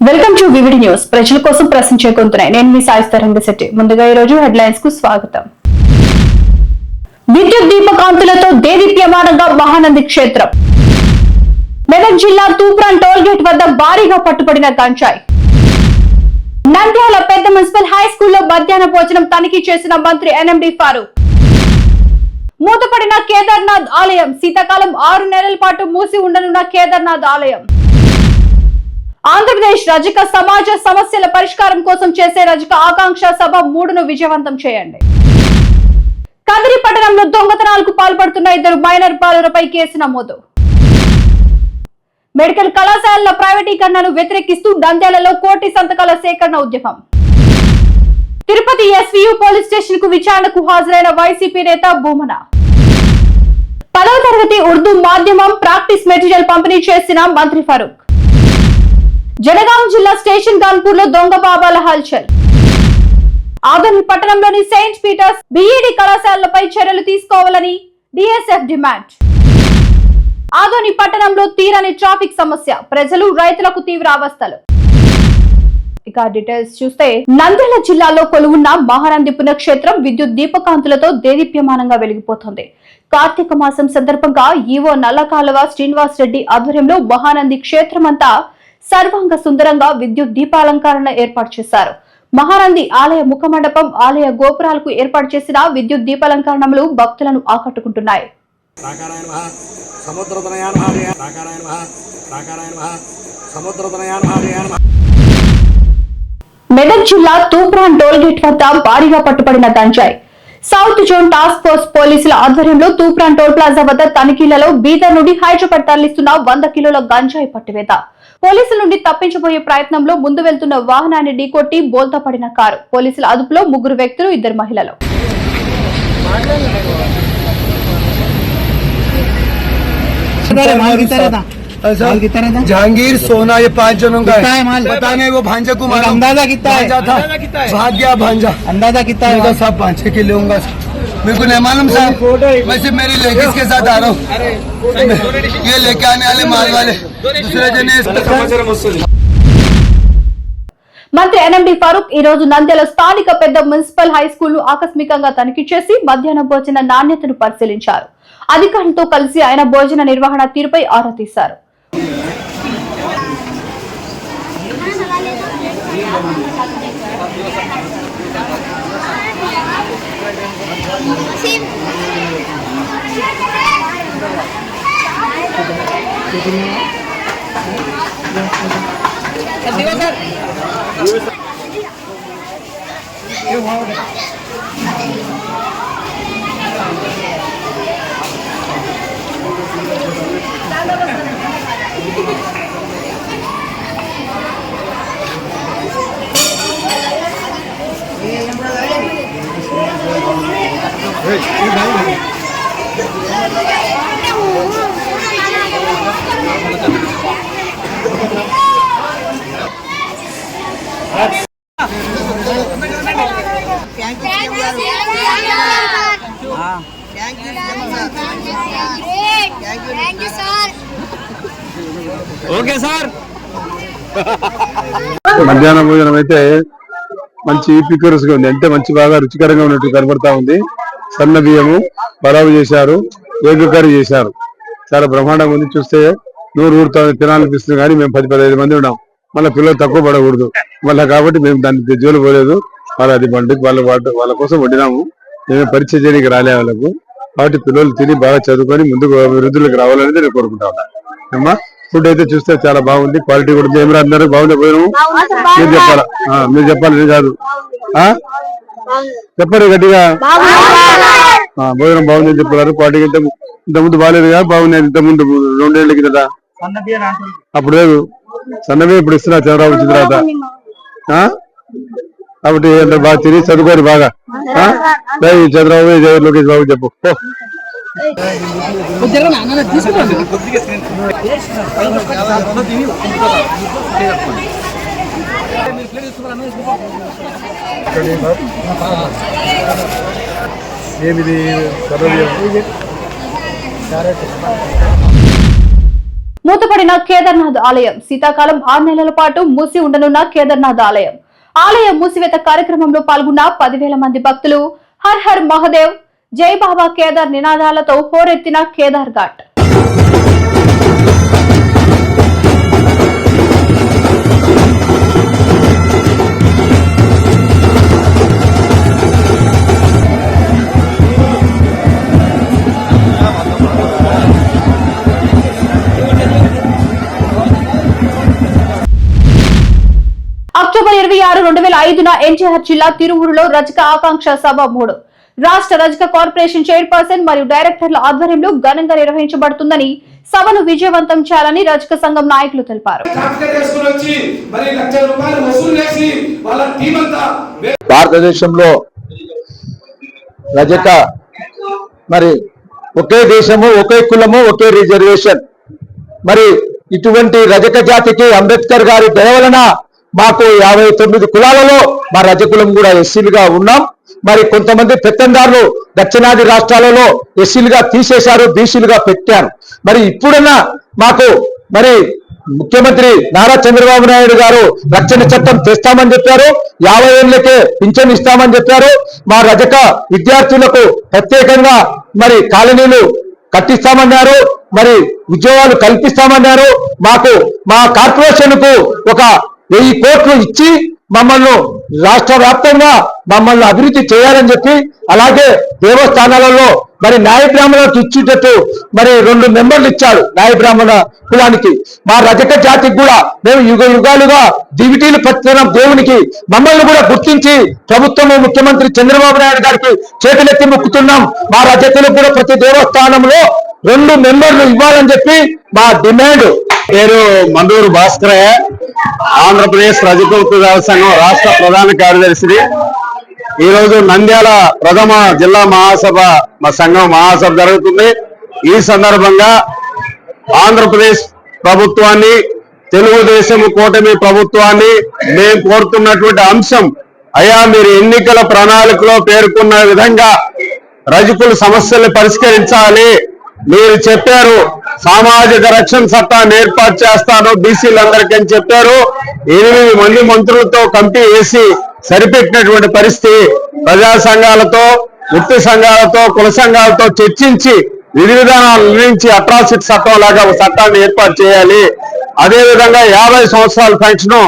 Welcome to VVD news. ప్రజల కోసం ప్రశ్నించే గొంతున్నాయి. నేను మీ సాయిస్తరంగ శెట్టి. ముందుగా ఈ రోజు హెడ్లైన్స్ కు స్వాగతం. విద్యుత్ దీపకాంతులతో దేదీప్యమానంగా మహానంది క్షేత్రం. మెదక్ జిల్లా తూప్రాన్ టోల్ గేట్ వద్ద భారీగా పట్టుబడిన గంజాయి. నంద్యాల పెద్ద మున్సిపల్ హై స్కూల్లో మధ్యాహ్న భోజనం తనిఖీ చేసిన మంత్రి ఎన్ఎండి ఫారూక్. మూతపడిన కేదార్నాథ్ ఆలయం. శీతాకాలం 6 నెలల పాటు మూసి ఉండనున్న కేదార్నాథ్ ఆలయం. ఆంధ్రప్రదేశ్ రజక సమాజ సమస్యల పరిష్కారం కోసం చేసే రజక ఆకాంక్ష సభ 3ను విజయవంతం చేయండి. కదిరి పట్టణంలో దొంగతనాలకు పాల్పడుతున్న 2 మైనర్ బాలురపై కేసు నమోదు. మెడికల్ కళాశాలల ప్రైవేటీకరణను వ్యతిరేకిస్తూ నంద్యాలలో కోటి సంతకాల సేకరణ ఉద్యమం. తిరుపతి ఎస్వీయు పోలీస్ స్టేషన్ కు విచారణకు హాజరైన వైసీపీ నేత భూమన. 10వ తరగతి ఉర్దూ మాధ్యమం ప్రాక్టీస్ మెటీరియల్ పంపిణీ చేసిన మంత్రి ఫరూక్. జనగాం జిల్లా స్టేషన్ కాన్పూర్ లో దొంగ బాబాల హల్చల్. ఆదోని పట్టణంలోని సెయింట్ పీటర్స్ బిఈడి కళాశాలలపై చర్యలు తీసుకోవాలని డిఎస్ఎఫ్ డిమాండ్. ఆదోని పట్టణంలో తీరని ట్రాఫిక్ సమస్య. ప్రజలు రైతులకు తీవ్ర అవస్థలు. ఇక డీటెయిల్స్ చూస్తే నంద్యాల జిల్లాలో కొలువున్న మహానంది పుణ్యక్షేత్రం విద్యుత్ దీపకాంతులతో దేదీప్యమానంగా వెలిగిపోతుంది. కార్తీక మాసం సందర్భంగా ఈవో నల్లకాలువ శ్రీనివాస్ రెడ్డి ఆధ్వర్యంలో మహానంది క్షేత్రమంతా సర్వాంగ సుందరంగా విద్యుత్ దీపాలంకరణ ఏర్పాటు చేశారు. మహానంది ఆలయ ముఖమండపం, ఆలయ గోపురాలకు ఏర్పాటు చేసిన విద్యుత్ దీపాలంకరణలు భక్తులను ఆకట్టుకుంటున్నాయి. మెదక్ జిల్లా తూప్రాన్ టోల్ గేట్ వద్ద భారీగా పట్టుబడిన గంజాయి. సౌత్ జోన్ టాస్క్ ఫోర్స్ పోలీసుల ఆధ్వర్యంలో తూప్రాన్ టోల్ ప్లాజా వద్ద తనిఖీలలో బీదర్ నుండి హైదరాబాద్ తరలిస్తున్న 100 కిలోల గంజాయి పట్టివేత. పోలీసుల నుండి తప్పించబోయే ప్రయత్నంలో ముందు వెళ్తున్న వాహనాన్ని ఢీకొట్టి బోల్తా పడిన కారు. పోలీసుల అదుపులో 3 వ్యక్తులు, 2 మహిళలు. जहांगीर सोना ये 5 जनों का है माल बताने वो भांजा को मारा अंदाजा कितना है भाग गया भांजा अंदाजा कितना है साहब 5-6 किलो होगा मेरे को नहीं मालूम साहब मैं सिर्फ मेरी लेडीज के साथ आ रहा हूँ ये लेके आने वाले माल वाले दूसरे जने మంత్రి ఎన్ఎండి ఫారూక్ ఈ రోజు నంద్యాల స్థానిక పెద్ద మున్సిపల్ హై స్కూల్ ను ఆకస్మికంగా తనిఖీ చేసి మధ్యాహ్న భోజన నాణ్యతను పరిశీలించారు. అధికారులతో కలిసి ఆయన భోజన నిర్వహణ తీరుపై ఆరా తీశారు. మధ్యాహ్న భోజనం అయితే మంచి పిక్యూరస్ గా ఉంది, అంటే మంచి బాగా రుచికరంగా ఉన్నట్టు కనబడతా ఉంది. సన్న బియ్యము పలావు చేశారు, ఎగ్ కర్రీ చేశారు, చాలా బ్రహ్మాండంగా ఉంది. చూస్తే ఊరుతో తినాలనిపిస్తుంది, కానీ మేము 10-15 మంది ఉన్నాం. మళ్ళీ పిల్లలు తక్కువ పడకూడదు మళ్ళీ, కాబట్టి మేము దాన్ని జోలు పోలేదు. వాళ్ళు అది పండి వాళ్ళ కోసం వండినాము. మేమే పరిచయం చేయడానికి రాలే వాళ్ళకు, కాబట్టి పిల్లలు తిని బాగా చదువుకొని ముందుకు అభివృద్ధిలోకి రావాలనేది నేను కోరుకుంటా ఉన్నా. అమ్మా ఫుడ్ అయితే చూస్తే చాలా బాగుంది, క్వాలిటీ కూడా ఉంది. ఏం రాన్నారు బాగుంది పోయినాము మీరు చెప్పాలా, మీరు చెప్పాలి, నేను కాదు చెప్పారు గట్టిగా. భోజనం బాగుంది అని చెప్పారు. క్వాలిటీ ఇంత ముందు బాగాలేదు కదా, బాగుంది. ఇంత ముందు 2 ఏళ్ళ కిందట అప్పుడు లేదు, సన్నమే ఇప్పుడు ఇస్తున్నా చంద్రబాబు వచ్చిన తర్వాత. కాబట్టి బాగా తిరిగి చదువుకోరు బాగా. చంద్రబాబు లోకేష్ బాబు చెప్పు. మూతపడిన కేదార్నాథ్ ఆలయం శీతాకాలం 6 నెలల పాటు మూసి ఉండనున్న కేదార్నాథ్ ఆలయ మూసివేత కార్యక్రమంలో పాల్గొన్న 10,000 మంది భక్తులు హర్ హర్ మహాదేవ్ జై బాబా కేదార్ నినాదాలతో హోరెత్తిన కేదార్ ఘాట్. అక్టోబర్ 26, 2005న ఎన్టీఆర్ జిల్లా తిరువూరులో రజక ఆకాంక్ష సభ 3 రాష్ట్ర రజక కార్పొరేషన్ చైర్పర్సన్ మరియు డైరెక్టర్ల ఆధ్వర్యంలో ఘనంగా నిర్వహించబడుతుందని, సభను విజయవంతం చేయాలని రజక సంఘం నాయకులు తెలిపారు. భారతదేశంలో రజక మరి ఒకే దేశము, ఒకే కులము, ఒకే రిజర్వేషన్. మరి ఇటువంటి రజక జాతికి అంబేద్కర్ గారి దయ వలన మాకు 59 కులాలలో మా రజకులం కూడా ఎస్సీలుగా ఉన్నాం. మరి కొంతమంది పెత్తందారులు దక్షిణాది రాష్ట్రాలలో ఎస్సీలుగా తీసేశారు, బీసీలుగా పెట్టారు. మరి ఇప్పుడన్నా మాకు మరి ముఖ్యమంత్రి నారా చంద్రబాబు నాయుడు గారు రక్షణ చట్టం తెస్తామని చెప్పారు, 50 ఏళ్లకే పింఛన్ ఇస్తామని చెప్పారు. మా రజక విద్యార్థులకు ప్రత్యేకంగా మరి కాలనీలు కట్టిస్తామన్నారు, మరి ఉద్యోగాలు కల్పిస్తామన్నారు. మాకు మా కార్పొరేషన్ కు ఒక 1000 కోట్లు ఇచ్చి మమ్మల్ని రాష్ట్ర వ్యాప్తంగా మమ్మల్ని అభివృద్ధి చేయాలని చెప్పి, అలాగే దేవస్థానాలలో మరి న్యాయ బ్రాహ్మణులకు ఇచ్చేటట్టు మరి 2 మెంబర్లు ఇచ్చాడు న్యాయ బ్రాహ్మణ కులానికి. మా రజక జాతికి కూడా మేము యుగ యుగాలుగా దివిటీలు పట్టిన దేవునికి మమ్మల్ని కూడా గుర్తించి ప్రభుత్వము ముఖ్యమంత్రి చంద్రబాబు నాయుడు గారికి చేతులెత్తి మొక్కుతున్నాం. మా రజకులకు కూడా ప్రతి దేవస్థానంలో 2 మెంబర్లు ఇవ్వాలని చెప్పి మా డిమాండ్. పేరు మండూరు భాస్కరయ్య, ఆంధ్రప్రదేశ్ రజక ఉద్యోగాల సంఘం రాష్ట్ర ప్రధాన కార్యదర్శిని. ఈ రోజు నంద్యాల ప్రథమ జిల్లా మహాసభ మా సంఘం మహాసభ జరుగుతుంది. ఈ సందర్భంగా ఆంధ్రప్రదేశ్ ప్రభుత్వాన్ని, తెలుగుదేశం కూటమి ప్రభుత్వాన్ని మేము కోరుతున్నటువంటి అంశం, అయ్యా మీరు ఎన్నికల ప్రణాళికలో పేర్కొన్న విధంగా రజకుల సమస్యలు పరిష్కరించాలి. మీరు చెప్పారు సామాజిక రక్షణ చట్టాన్ని ఏర్పాటు చేస్తాను బీసీలందరికీ అని చెప్పారు. 8 మంది మంత్రులతో కమిటీ వేసి సరిపెట్టినటువంటి పరిస్థితి. ప్రజా సంఘాలతో, వృత్తి సంఘాలతో, కుల సంఘాలతో చర్చించి విధి విధానాలు నిర్ణయించి అట్రాసిటీ చట్టం లాగా ఒక చట్టాన్ని ఏర్పాటు చేయాలి. అదేవిధంగా 50 సంవత్సరాల పెన్షన్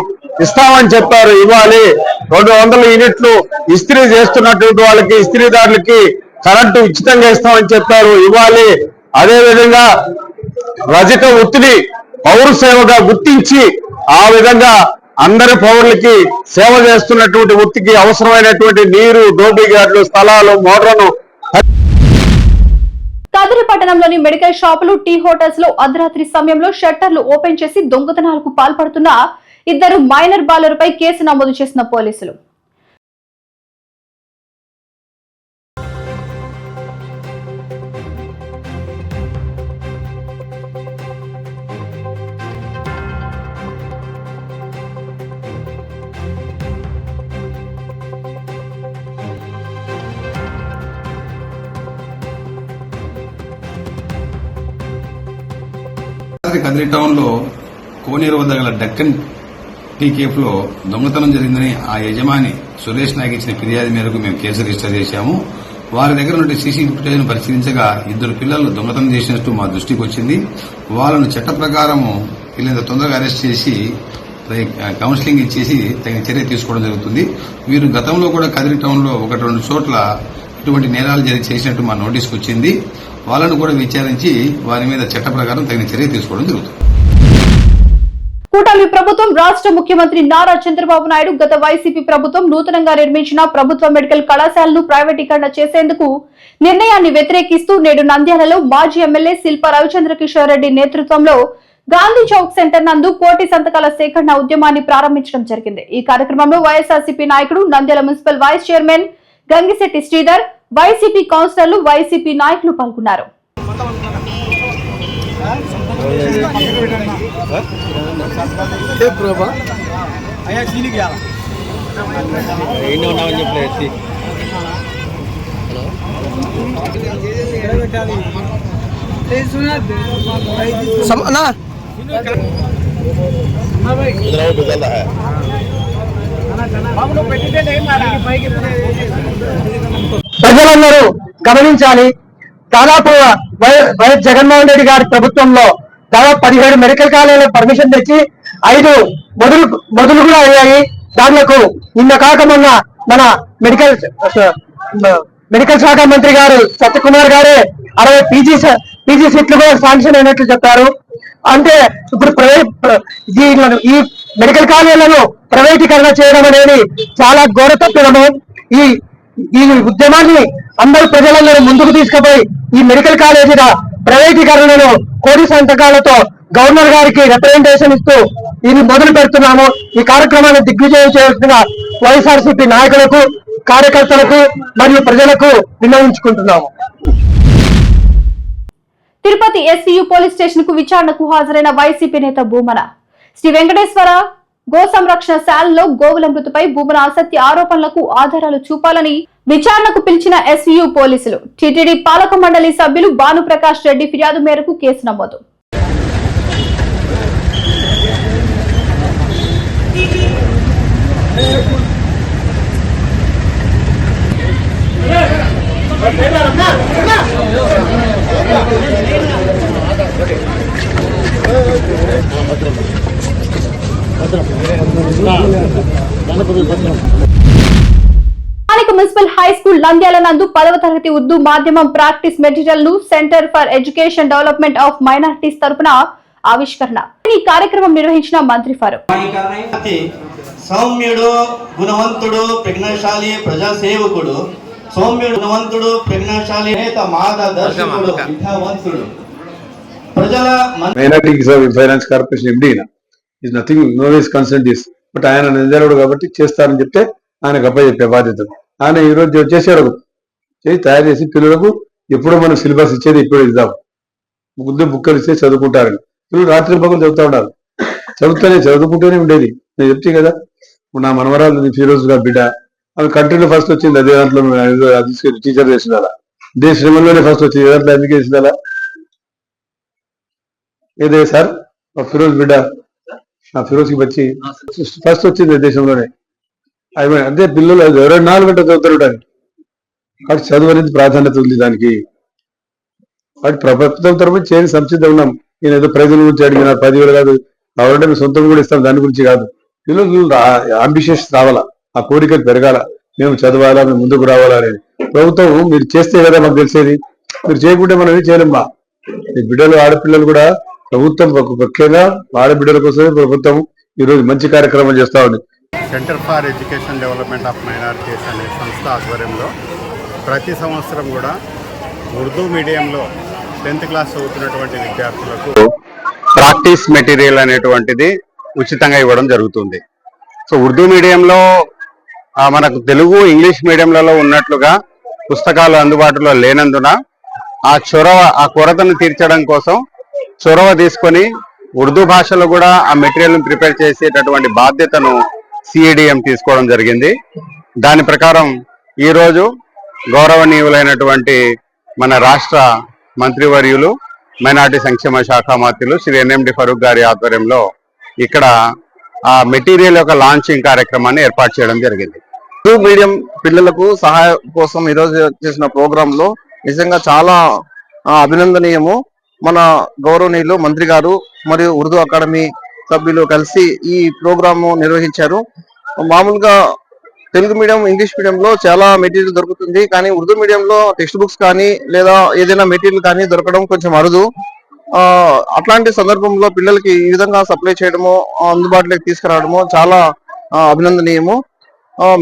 ఇస్తామని చెప్పారు, ఇవ్వాలి. 200 యూనిట్లు ఇస్త్రీ చేస్తున్నటువంటి వాళ్ళకి, ఇస్త్రీదారులకి కరెంటు ఉచితంగా ఇస్తామని చెప్పారు, ఇవ్వాలి. అదేవిధంగా రజక వృత్తిని పౌర సేవగా గుర్తించి ఆ విధంగా అందరి పౌరులకి సేవ చేస్తున్నటువంటి వృత్తికి అవసరమైనటువంటి నీరు, డోబిగాడ్లు, స్థలాలు, మోటార్ను. కదిరి పట్టణంలోని మెడికల్ షాపులు, టీ హోటల్స్ లో అర్ధరాత్రి సమయంలో షట్టర్లు ఓపెన్ చేసి దొంగతనాలకు పాల్పడుతున్న 2 మైనర్ బాలురపై కేసు నమోదు చేసిన పోలీసులు. కదిరి టౌన్ లో కోనేరు వద్ద గల డక్కన్ టీ కేఫ్ లో దొంగతనం జరిగిందని ఆ యజమాని సురేష్ నాయక్ ఇచ్చిన ఫిర్యాదు మేరకు మేము కేసు రిజిస్టర్ చేశాము. వారి దగ్గర నుండి సీసీటీవీ ఫుటేజ్ పరిశీలించగా 2 పిల్లలు దొంగతనం చేసినట్టు మా దృష్టికి వచ్చింది. వాళ్ళను చట్ట ప్రకారము వీళ్ళని తొందరగా అరెస్ట్ చేసి కౌన్సిలింగ్ ఇచ్చేసి తగిన చర్య తీసుకోవడం జరుగుతుంది. వీరు గతంలో కూడా కదిరి టౌన్ లో 1-2 చోట్ల ఇటువంటి నేరాలు చేసినట్టు మా నోటీస్కి వచ్చింది. వాళ్ళను కూడా విచారించి వారి మీద చట్ట ప్రకారం తగిన చర్య తీసుకోవడం జరుగుతుంది. కూటమి ప్రభుత్వం, రాష్ట్ర ముఖ్యమంత్రి నారా చంద్రబాబు నాయుడు గత వైసీపీ ప్రభుత్వం నూతనంగా నిర్మించిన ప్రభుత్వ మెడికల్ కళాశాలను ప్రైవేటీకరణ చేసేందుకు నిర్ణయాన్ని వ్యతిరేకిస్తూ నేడు నంద్యాలలో మాజీ ఎమ్మెల్యే శిల్పా రవిచంద్ర కిషోర్ రెడ్డి నేతృత్వంలో గాంధీ చౌక్ సెంటర్ నందు కోటి సంతకాల సేకరణ ఉద్యమాన్ని ప్రారంభించడం జరిగింది. ఈ కార్యక్రమంలో వైఎస్ఆర్సీపీ నాయకుడు, Nandyal municipal vice chairman Gangisetti Sridhar, YCP కౌన్సిలర్లు, వైసీపీ నాయకులు పాల్గొన్నారు. ప్రజలందరూ గమనించాలి. దాదాపు వైఎస్ జగన్మోహన్ రెడ్డి గారి ప్రభుత్వంలో దాదాపు 17 మెడికల్ కాలేజీలకు పర్మిషన్ తెచ్చి 5 మొదలు కూడా అయ్యాయి. దాంట్లో నిన్న కాక మొన్న మన మెడికల్ శాఖ మంత్రి గారు సత్యకుమార్ గారే 60 పీజీ సీట్లు కూడా శాంక్షన్ అయినట్లు చెప్పారు. అంటే ఇప్పుడు ఈ మెడికల్ కాలేజీలను ప్రైవేటీకరణ చేయడం అనేది చాలా ఘోర తప్పిదము. ఈ ఉద్యమాన్ని అందరూ ప్రజలందరూ ముందుకు తీసుకుపోయి ఈ మెడికల్ కాలేజీల ప్రైవేటీకరణను కోటి సంతకాలతో గవర్నర్ గారికి రిప్రజెంటేషన్ ఇస్తూ ఇది మొదలు పెడుతున్నాము. ఈ కార్యక్రమాన్ని దిగ్విజయం చేయాల్సిన వైఎస్ఆర్సీపీ నాయకులకు, కార్యకర్తలకు మరియు ప్రజలకు విన్నవించుకుంటున్నాము. తిరుపతి ఎస్వీయు పోలీస్ స్టేషన్ కు విచారణకు హాజరైన వైసీపీ నేత భూమన శ్రీ వెంకటేశ్వర గో సంరక్షణ శాలలో గోవుల మృతిపై భూమన అసత్య ఆరోపణలకు ఆధారాలు చూపాలని విచారణకు పిలిచిన ఎస్వీయు పోలీసులు. టీటీడీ పాలక మండలి సభ్యులు భానుప్రకాష్ రెడ్డి ఫిర్యాదు మేరకు కేసు నమోదు. స్థానిక మున్సిపల్ హై స్కూల్ నంద్యాల నందు 10వ తరగతి ఉర్దూ మాధ్యమం ప్రాక్టీస్ మెటీరియల్ ను centre for education development of minorities తరపున ఆవిష్కరణ. ఈ కార్యక్రమం నిర్వహించిన మంత్రి ఫారూక్. సౌమ్యుడు, గుణవంతుడు, ప్రజ్ఞాశాలి, ప్రజాసేవకుడు, సౌమ్యుడు, గుణవంతుడు, ప్రజ్ఞాశాలి, నేత, మార్గదర్శకుడు, విద్యావంతుడు, ప్రజల finance corporation MD is nothing, no ways concern this. But ఆయన నిజాలుడు కాబట్టి చేస్తారని చెప్తే ఆయనకు అప్పచెప్పే బాధ్యత. ఆయన ఈ రోజు చేశాడు, తయారు చేసి పిల్లలకు ఎప్పుడో మనం సిలబస్ ఇచ్చేది ఇప్పుడు ఇద్దాం, ముందు బుక్కలు ఇస్తే చదువుకుంటారని. పిల్లలు రాత్రి పక్కన చదువుతూ ఉన్నారు, చదువుకుంటూనే ఉండేది. నేను చెప్తే కదా, నా మనవరాలు ఫిరోజ్ గారు బిడ్డ, ఆమె కంట్రీలో ఫస్ట్ వచ్చింది. అదే దాంట్లో టీచర్ చేసిందా, దేశంలోనే ఫస్ట్ వచ్చింది, దాంట్లో ఎందుకు చేసిందా? ఏదే సార్ ఫిరోజ్ బిడ్డ, ఫిరోజ్ కి వచ్చి ఫస్ట్ వచ్చింది దేశంలోనే. అదే పిల్లలు 24 గంటలు చదువుతారు. వాటి చదువు అనేది ప్రాధాన్యత ఉంది దానికి. వాటి ప్రభుత్వం తరఫున చేయని సంసిద్ధ ఉన్నాం. నేను ఏదో ప్రజల గురించి అడిగిన 10,000 కాదు, కావాలంటే మేము సొంతం కూడా ఇస్తాం, దాని గురించి కాదు. పిల్లలు అంబిషియస్ రావాలా, ఆ కోరికలు పెరగాల, మేము చదవాలా, మేము ముందుకు రావాలా అనేది. ప్రభుత్వం మీరు చేస్తే కదా మాకు తెలిసేది, మీరు చేయకుంటే మనం ఏం చేయలేమ్మా. ఈ బిడ్డలు, ఆడపిల్లలు కూడా ప్రభుత్వం ముఖ్యంగా ఆడబిడ్డల కోసమే ప్రభుత్వం ఈరోజు మంచి కార్యక్రమం చేస్తూ ఉంది. Centre for education development of minorities అనే సంస్థ ఆధ్వర్యంలో ప్రతి సంవత్సరం కూడా ఉర్దూ మీడియంలో 10th క్లాస్ చదువుతున్నటువంటి విద్యార్థులకు ప్రాక్టీస్ మెటీరియల్ అనేటువంటిది ఉచితంగా ఇవ్వడం జరుగుతుంది. సో ఉర్దూ మీడియంలో మనకు తెలుగు, ఇంగ్లీష్ మీడియంలలో ఉన్నట్లుగా పుస్తకాలు అందుబాటులో లేనందున ఆ కొరతను తీర్చడం కోసం చొరవ తీసుకొని ఉర్దూ భాషలో కూడా ఆ మెటీరియల్ని ప్రిపేర్ చేసేటటువంటి బాధ్యతను సిఐడిఎం తీసుకోవడం జరిగింది. దాని ప్రకారం ఈరోజు గౌరవనీయులైనటువంటి మన రాష్ట్ర మంత్రివర్యులు, మైనార్టీ సంక్షేమ శాఖ మంత్రులు శ్రీ ఎన్ఎండి ఫరూక్ గారి ఆధ్వర్యంలో ఇక్కడ ఆ మెటీరియల్ యొక్క లాంచింగ్ కార్యక్రమాన్ని ఏర్పాటు చేయడం జరిగింది. ఉర్దూ మీడియం పిల్లలకు సహాయం కోసం ఈరోజు చేసిన ప్రోగ్రామ్ లో నిజంగా చాలా అభినందనీయము. మన గౌరవనీయులు మంత్రి గారు మరియు ఉర్దూ అకాడమీ సభ్యులు కలిసి ఈ ప్రోగ్రాము నిర్వహించారు. మామూలుగా తెలుగు మీడియం, ఇంగ్లీష్ మీడియంలో చాలా మెటీరియల్ దొరుకుతుంది, కానీ ఉర్దూ మీడియంలో టెక్స్ట్ బుక్స్ కానీ లేదా ఏదైనా మెటీరియల్ కానీ దొరకడం కొంచెం అరుదు. అట్లాంటి సందర్భంలో పిల్లలకి ఈ విధంగా సప్లై చేయడము, అందుబాటులోకి తీసుకురావడము చాలా అభినందనీయము.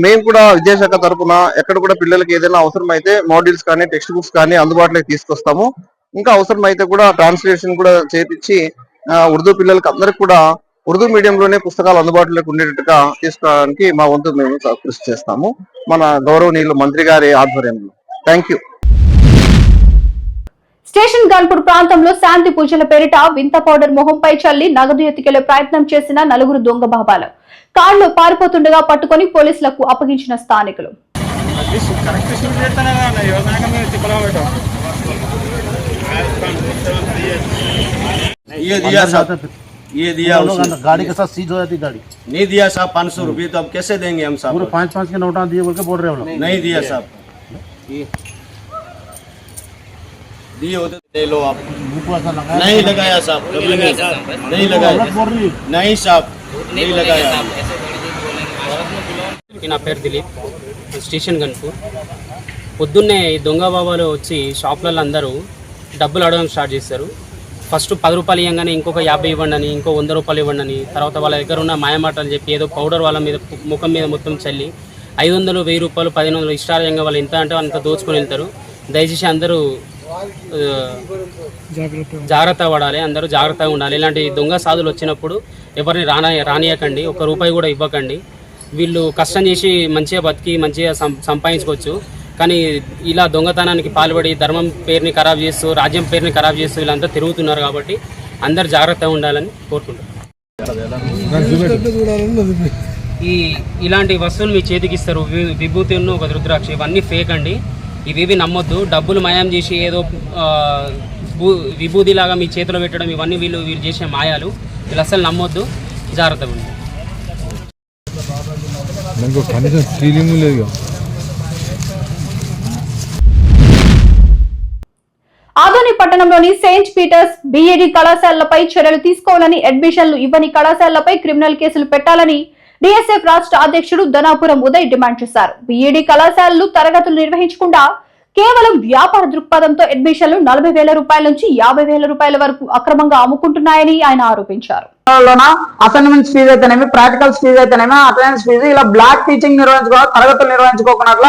మేము కూడా విద్యాశాఖ తరఫున ఎక్కడ కూడా పిల్లలకి ఏదైనా అవసరం అయితే మాడ్యూల్స్ కానీ టెక్స్ట్ బుక్స్ కానీ అందుబాటులోకి తీసుకొస్తాము. ఇంకా అవసరం అయితే కూడా ట్రాన్స్లేషన్ కూడా చేపించి ఉర్దూ పిల్లలకి అందరికి కూడా ఉర్దూ మీడియంలోనే పుస్తకాలు అందుబాటులోకి ఉండేటట్టుగా తీసుకురావడానికి మా వంతు మేము కృషి చేస్తాము, మన గౌరవనీయులు మంత్రి గారి ఆధ్వర్యంలో. Thank you. స్టేషన్ గన్పూర్ ప్రాంతంలో శాంతి పూజల పేరిట వింత పౌడర్ మొహంపై చల్లి నగదు ఎత్తుకెళ్లే ప్రయత్నం చేసిన 4 దొంగ బాబాలు కారులో పారిపోతుండగా పట్టుకుని పోలీసులకు అప్పగించిన స్థానికులు. ये दिया उसने। गाड़ी के साथ सीज हो जाती गाड़ी। नहीं दिया साहब 500 रुपये, तो अब कैसे देंगे हम साहब? पूरे 5-5 के नोटा दिए बोल के बोल रहे हो लोग। नहीं दिया साहब, दिए होते दे लो आप। नहीं लगाया साहब, कभी नहीं लगाया, नहीं साहब नहीं लगाया। నా పేరు దిలీప్, స్టేషన్ గన్పూర్. పొద్దున్నే ఈ దొంగ బాబాలు వచ్చి షాప్లలో అందరూ డబ్బులు అడగడం స్టార్ట్ చేస్తారు. ఫస్ట్ 10 రూపాయలు ఇవ్వగానే ఇంకొక 50 ఇవ్వండి అని, ఇంకో 100 రూపాయలు ఇవ్వండి అని, తర్వాత వాళ్ళ దగ్గర ఉన్న మాయమాటలు చెప్పి ఏదో పౌడర్ వాళ్ళ మీద ముఖం మీద మొత్తం చల్లి 500, 1000 రూపాయలు, 1500 ఇష్టాలయంగా వాళ్ళు ఎంత అంటే అంత దోచుకొని వెళ్తారు. దయచేసి అందరూ జాగ్రత్త పడాలి, అందరూ జాగ్రత్తగా ఉండాలి. ఇలాంటి దొంగ సాధులు వచ్చినప్పుడు ఎవరిని రానియకండి, 1 రూపాయి కూడా ఇవ్వకండి. వీళ్ళు కష్టం చేసి మంచిగా బతికి మంచిగా సంపాదించుకోవచ్చు, కానీ ఇలా దొంగతనానికి పాల్పడి ధర్మం పేరుని ఖరాబ్ చేస్తూ, రాజ్యం పేరుని ఖరాబ్ చేస్తూ వీళ్ళంతా తిరుగుతున్నారు. కాబట్టి అందరు జాగ్రత్తగా ఉండాలని కోరుకుంటున్నారు. ఇలాంటి వస్తువులు మీ చేతికి ఇస్తారు, విభూతి ఉన్న ఒక రుద్రాక్ష, ఇవన్నీ ఫేక్ అండి. ఇవేవి నమ్మొద్దు. డబ్బులు మాయం చేసి ఏదో విభూతిలాగా మీ చేతిలో పెట్టడం, ఇవన్నీ వీళ్ళు చేసే మాయాలు. వీళ్ళు అసలు నమ్మొద్దు, జాగ్రత్తగా ఉండండి. ఆదోని పట్టణంలోని సెయింట్ పీటర్స్ బీఈడీ కళాశాలలపై చర్యలు తీసుకోవాలని, అడ్మిషన్లు ఇవ్వని కళాశాలలపై క్రిమినల్ కేసులు పెట్టాలని డీఎస్ఎఫ్ రాష్ట్ర అధ్యక్షుడు ధనాపురం ఉదయ్ డిమాండ్ చేశారు. బీఈడీ కళాశాలలు తరగతులు నిర్వహించకుండా కేవలం వ్యాపార దృక్పథంతో అడ్మిషన్లు 40,000 రూపాయల నుంచి 50,000 రూపాయల వరకు అక్రమంగా అమ్ముకుంటున్నాయని ఆయన ఆరోపించారు. అసైన్మెంట్స్ ఫీజు అయితేనేమి, ప్రాక్టికల్స్ ఫీజు అయితేనేమి, అటెండెన్స్ ఫీజు, ఇలా బ్లాక్ టీచింగ్ నిర్వహించుకోవాలి, తరగతులు నిర్వహించుకోకున్నట్ల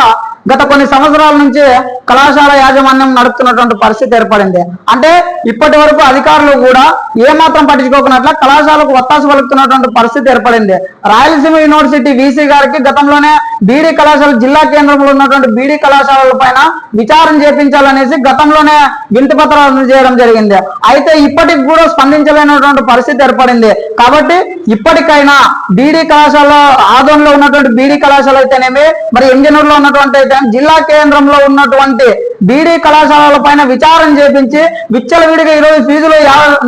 గత కొన్ని సంవత్సరాల నుంచి కళాశాల యాజమాన్యం నడుపుతున్నటువంటి పరిస్థితి ఏర్పడింది. అంటే ఇప్పటి వరకు అధికారులు కూడా ఏమాత్రం పట్టించుకోకున్నట్ల కళాశాలకు ఒత్తాసు పలుకుతున్నటువంటి పరిస్థితి ఏర్పడింది. రాయలసీమ యూనివర్సిటీ వీసీ గారికి గతంలోనే బీడీ కళాశాల జిల్లా కేంద్రంలో ఉన్నటువంటి బీడీ కళాశాలల పైన విచారణ చేపించాలనేసి గతంలోనే వినతి పత్రాలు చేయడం జరిగింది. అయితే ఇప్పటికి కూడా స్పందించలేనటువంటి పరిస్థితి ఏర్పడింది. కాబట్టి ఇప్పటికైనా బీడీ కళాశాల, ఆదోన్లో ఉన్నటువంటి బీడీ కళాశాల అయితేనేమి, మరి ఎంజనూరులో ఉన్నటువంటి అయితే జిల్లా కేంద్రంలో ఉన్నటువంటి బీడీ కళాశాలల పైన విచారణ చేపించి విచ్చలవిడిగా ఈరోజు ఫీజులు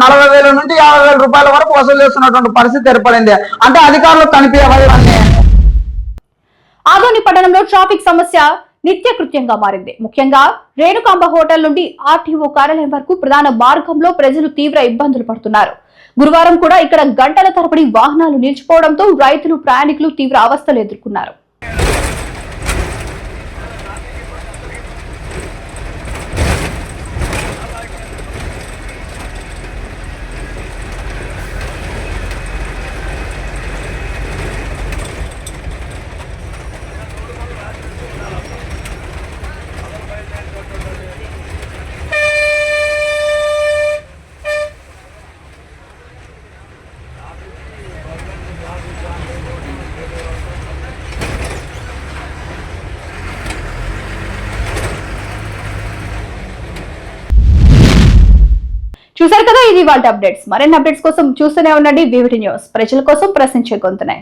40,000 నుండి 50,000 రూపాయల వరకు వసూలు చేస్తున్నటువంటి పరిస్థితి ఏర్పడింది. అంటే అధికారులకు కనిపించవన్నీ. ఆదోని పట్టణంలో ట్రాఫిక్ సమస్య నిత్యకృత్యంగా మారింది. ముఖ్యంగా రేణుకాంబ హోటల్ నుండి ఆర్టీఓ కార్యాలయం వరకు ప్రధాన మార్గంలో ప్రజలు తీవ్ర ఇబ్బందులు పడుతున్నారు. గురువారం కూడా ఇక్కడ గంటల తరబడి వాహనాలు నిలిచిపోవడంతో రైతులు, ప్రయాణికులు తీవ్ర అవస్థలు ఎదుర్కొన్నారు. చూసారు కదా, ఇది వాళ్ళ అప్డేట్స్. మరిన్ని అప్డేట్స్ కోసం చూస్తూనే ఉండండి వివిటి న్యూస్. ప్రజల కోసం ప్రశ్నించే గొంతునే.